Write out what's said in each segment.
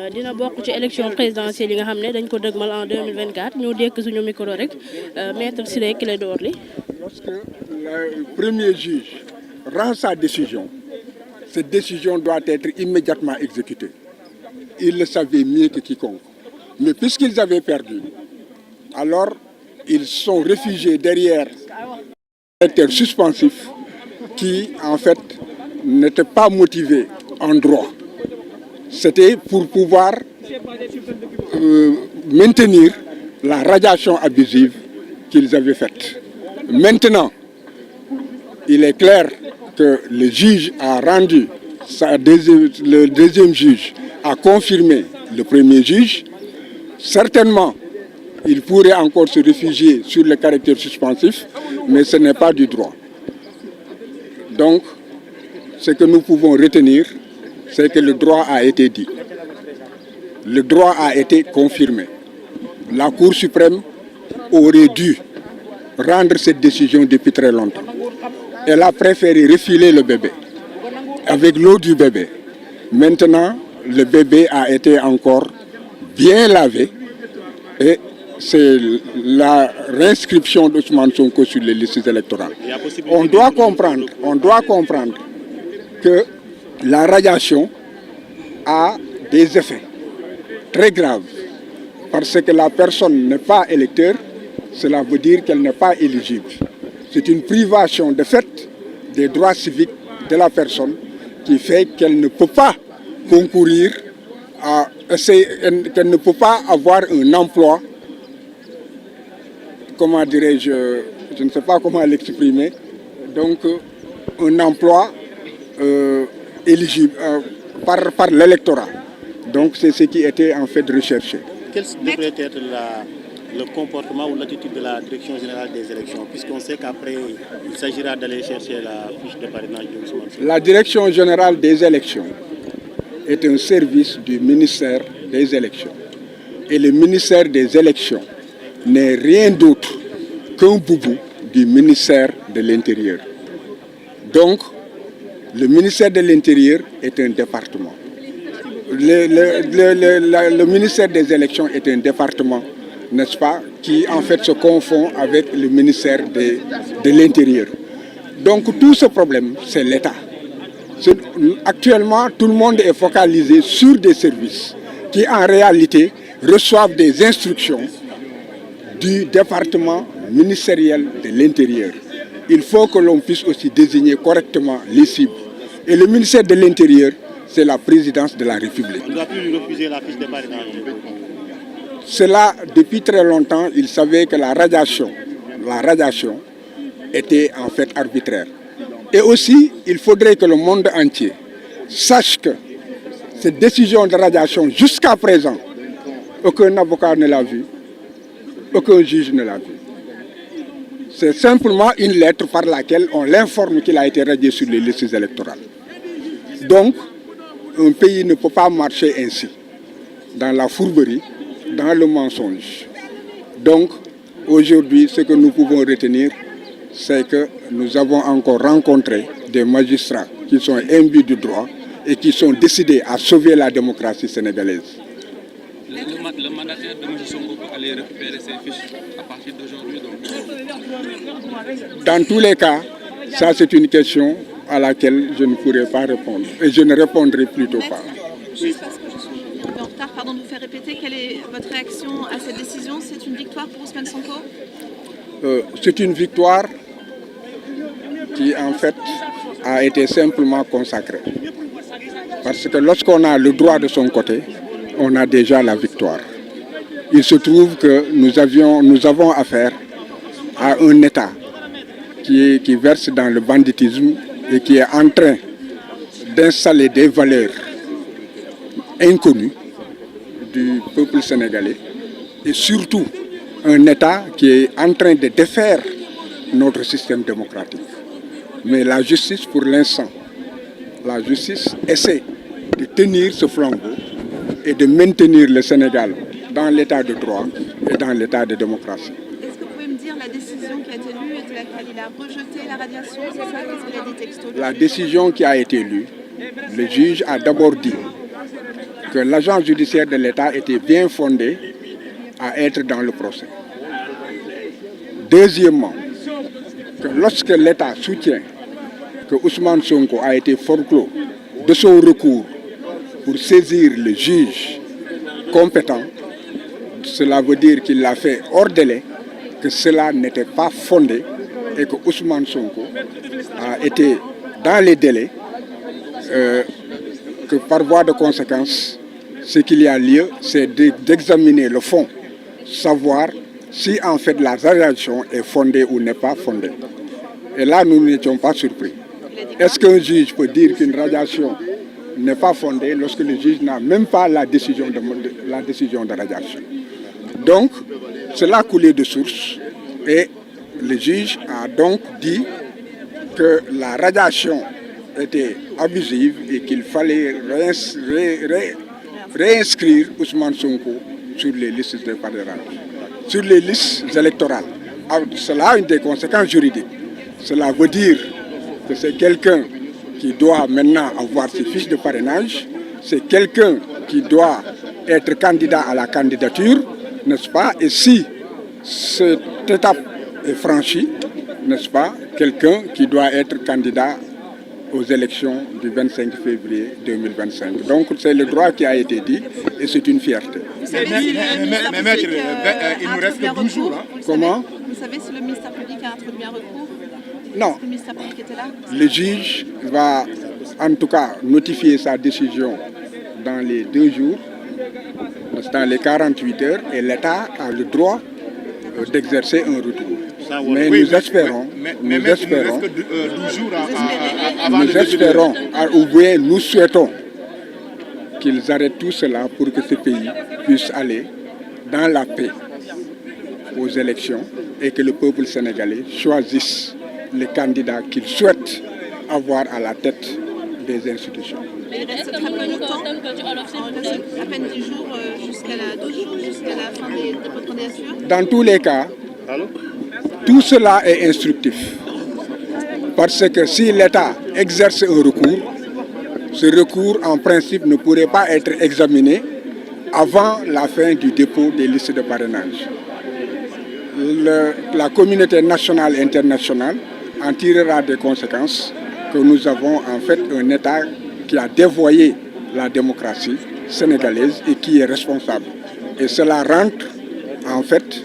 dina bokk ci élection présidentielle yi nga xam ne dañ ko dëgmal en 2024 ñu dékk suñu micro rek maître Ciré Clédor Ly. Lorsque le premier juge rend sa décision, cette décision doit être immédiatement exécutée. Ils le savaient mieux que quiconque. Mais puisqu'ils avaient perdu, alors ils sont réfugiés derrière un caractère suspensif qui, en fait, n'était pas motivé en droit. C'était pour pouvoir maintenir la radiation abusive qu'ils avaient faite. Maintenant, il est clair que le juge a rendu, le deuxième juge a confirmé le premier juge. Certainement, il pourrait encore se réfugier sur le caractère suspensif, mais ce n'est pas du droit. Donc, ce que nous pouvons retenir, c'est que le droit a été dit. Le droit a été confirmé. La Cour suprême aurait dû rendre cette décision depuis très longtemps. Elle a préféré refiler le bébé avec l'eau du bébé. Maintenant, le bébé a été encore bien lavé et c'est la réinscription d'Ousmane Sonko sur les listes électorales. On doit comprendre que la radiation a des effets très graves. Parce que la personne n'est pas électeur, cela veut dire qu'elle n'est pas éligible. C'est une privation de fait des droits civiques de la personne qui fait qu'elle ne peut pas concourir, qu'elle ne peut pas avoir un emploi, comment dirais-je, je ne sais pas comment l'exprimer, donc un emploi éligible par l'électorat. Donc c'est ce qui était en fait recherché. Quel devrait être le comportement ou l'attitude de la Direction générale des élections, puisqu'on sait qu'après, il s'agira d'aller chercher la fiche de parrainage de Ousmane Sonko? La Direction générale des élections est un service du ministère des élections. Et le ministère des élections n'est rien d'autre qu'un boubou du ministère de l'Intérieur. Donc, le ministère de l'Intérieur est un département. Le ministère des élections est un département, n'est-ce pas, qui en fait se confond avec le ministère de l'Intérieur. Donc tout ce problème, c'est l'État. Actuellement, tout le monde est focalisé sur des services qui en réalité reçoivent des instructions du département ministériel de l'Intérieur. Il faut que l'on puisse aussi désigner correctement les cibles. Et le ministère de l'Intérieur, c'est la présidence de la République. On ne doit plus lui refuser la fiche de parrainage. Cela, depuis très longtemps, il savait que la radiation était en fait arbitraire. Et aussi, il faudrait que le monde entier sache que cette décision de radiation, jusqu'à présent, aucun avocat ne l'a vue, aucun juge ne l'a vue. C'est simplement une lettre par laquelle on l'informe qu'il a été radié sur les listes électorales. Donc, un pays ne peut pas marcher ainsi, dans la fourberie, dans le mensonge. Donc, aujourd'hui, ce que nous pouvons retenir, c'est que nous avons encore rencontré des magistrats qui sont imbus du droit et qui sont décidés à sauver la démocratie sénégalaise. Le mandataire de M. Sonko peut aller récupérer ses fiches à partir d'aujourd'hui. Dans tous les cas, ça c'est une question à laquelle je ne pourrai pas répondre. Et je ne répondrai plutôt pas. Juste parce que je suis un peu en retard, pardon de vous faire répéter, quelle est votre réaction à cette décision? C'est une victoire pour Ousmane Sonko? C'est une victoire qui en fait a été simplement consacrée. Parce que lorsqu'on a le droit de son côté, on a déjà la victoire. Il se trouve que nous avons affaire à un État qui verse dans le banditisme et qui est en train d'installer des valeurs inconnues du peuple sénégalais et surtout un État qui est en train de défaire notre système démocratique. Mais la justice, pour l'instant, la justice essaie de tenir ce flambeau et de maintenir le Sénégal dans l'état de droit et dans l'état de démocratie. Est-ce que vous pouvez me dire la décision qui a été lue et de laquelle il a rejeté la radiation? C'est ça? Qu'est-ce qu'il a dit texto? La décision qui a été lue, le juge a d'abord dit que l'agent judiciaire de l'État était bien fondé à être dans le procès. Deuxièmement, que lorsque l'État soutient que Ousmane Sonko a été forclos de son recours pour saisir le juge compétent, cela veut dire qu'il l'a fait hors délai, que cela n'était pas fondé et que Ousmane Sonko a été dans les délais, que par voie de conséquence, ce qu'il y a lieu, c'est d'examiner le fond, savoir si en fait la radiation est fondée ou n'est pas fondée. Et là, nous n'étions pas surpris. Est-ce qu'un juge peut dire qu'une radiation n'est pas fondée lorsque le juge n'a même pas la décision de radiation? Donc, cela a coulé de source et le juge a donc dit que la radiation était abusive et qu'il fallait réinscrire Ousmane Sonko sur les listes de parrainage, sur les listes électorales. Cela a des conséquences juridiques. Cela veut dire que c'est quelqu'un qui doit maintenant avoir ses fiches de parrainage, c'est quelqu'un qui doit être candidat à la candidature, n'est-ce pas? Et si cette étape est franchie, n'est-ce pas, quelqu'un qui doit être candidat aux élections du 25 février 2025. Donc c'est le droit qui a été dit et c'est une fierté. Vous savez si le ministère public il nous reste 12 jours. Hein. Comment? Vous savez si le ministère public a introduit un recours? Non. Le ministère public était là? Le juge va en tout cas notifier sa décision dans les 2 jours, dans les 48 heures, et l'État a le droit d'exercer un retour. Mais nous espérons, nous souhaitons qu'ils arrêtent tout cela pour que ce pays puisse aller dans la paix aux élections et que le peuple sénégalais choisisse les candidats qu'il souhaite avoir à la tête des institutions. Mais il reste très peu de temps, il reste à peine 10 jours jusqu'à la fin des dépôts de candidature. Dans tous les cas, tout cela est instructif. Parce que si l'État exerce un recours, ce recours en principe ne pourrait pas être examiné avant la fin du dépôt des listes de parrainage. La communauté nationale et internationale en tirera des conséquences que nous avons en fait un État qui a dévoyé la démocratie sénégalaise et qui est responsable. Et cela rentre en fait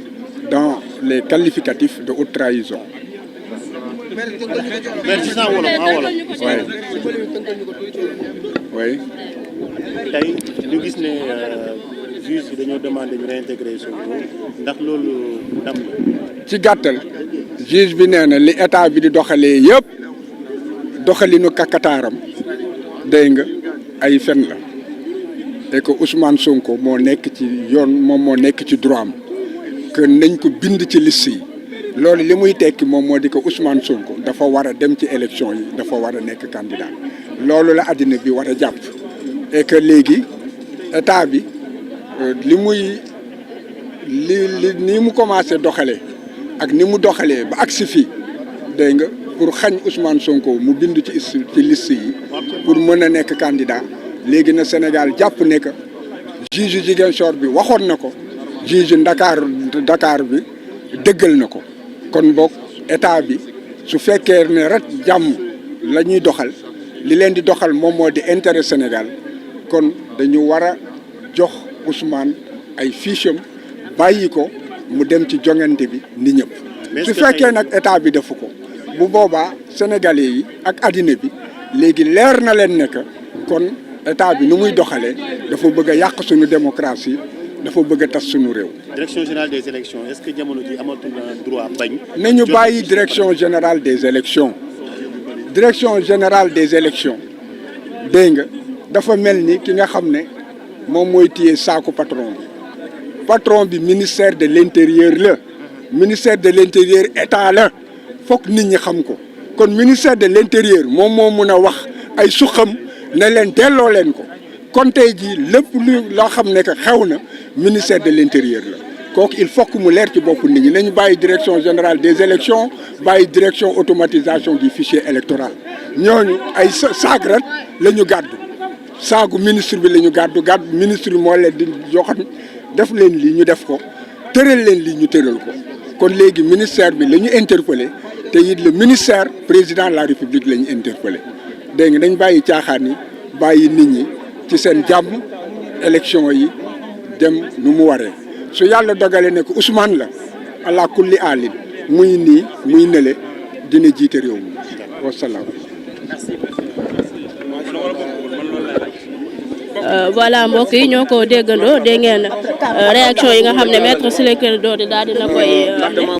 dans les qualificatifs de haute trahison. Oui. tey ñu gis ne juge yi dañoo demandé ñu réintégrer Sonko ndax loolu ndam la. ci gàttal juge bi nee na li état bi di doxalee yëpp doxalinu kakataaram dégg nga ay fen la et que Ousmane Sonko moo nekk ci yoon moom moo nekk ci droit am que nañ ko bind ci liste yi loolu li muy tekki moom moo di que Ousmane Sonko dafa war a dem ci élection yi dafa war a nekk candidat loolu la àddina bi war a jàpp et que léegi état bi ni mu commencé doxalee ak ni mu doxalee ba agsi fii dégg nga pour xañ Ousmane Sonko mu bind ci liste yi pour mën a nekk candidat léegi na Sénégal jàpp ne que juge Ziguinchor bi waxoon na ko juge Dakar bi dëggal na ko kon boog état bi su fekkee ne rek jàmm la ñuy doxal li leen di doxal moom moo di intérêt Sénégal kon dañu war a jox Ousmane ay fiche am bàyyi ko mu dem ci joŋante bi ni ñëpp su fekkee nag état bi defu ko bu boobaa sénégalais yi ak addina bi léegi leer na leen ne que kon état bi nu muy doxalee dafa bëgg a yàq suñu démocratie dafa bëgg a tas suñu réew. direction générale des élections est-ce que jamono ji amatul droit bañ. nañu bàyyi direction générale des élections direction générale des élections dégg nga dafa mel ni ki nga xam ne moom mooy téye saaku patron bi ministère de l'intérieur la ministère de l'intérieur état la fokk nit ñi xam ko kon ministère de l'intérieur moom moo mun a wax ay suqam ne leen delloo leen ko kon tey jii lépp lu loo xam ne que xew na ministère de l'intérieur la kooku il faut que mu leer ci bopp nit ñi nañu bàyyi direction générale des élections bàyyi direction automatisation du fichier électoral ñooñu ay saag rek la ñu gàddu saagu ministre bi la ñu gàddu ministre bi moo leen di joxoon def leen lii ñu def ko tëral leen lii ñu tëral ko kon léegi ministère bi la ñu interpellé te it le ministère président de la république la ñu interpellé dégg nga dañ bàyyi caaxaan yi bàyyi nit ñi ci seen jàmm élection yi dem nu mu waree su yàlla dogalee ne ko Ousmane la ala kulli alin muy nii muy nële dina jiite réew mi wasalaam. voilà mbokk yi ñoo ko déggandoo dégg ngeen réaction yi nga xam ne maître Ciré Clédor Ly daal dina koy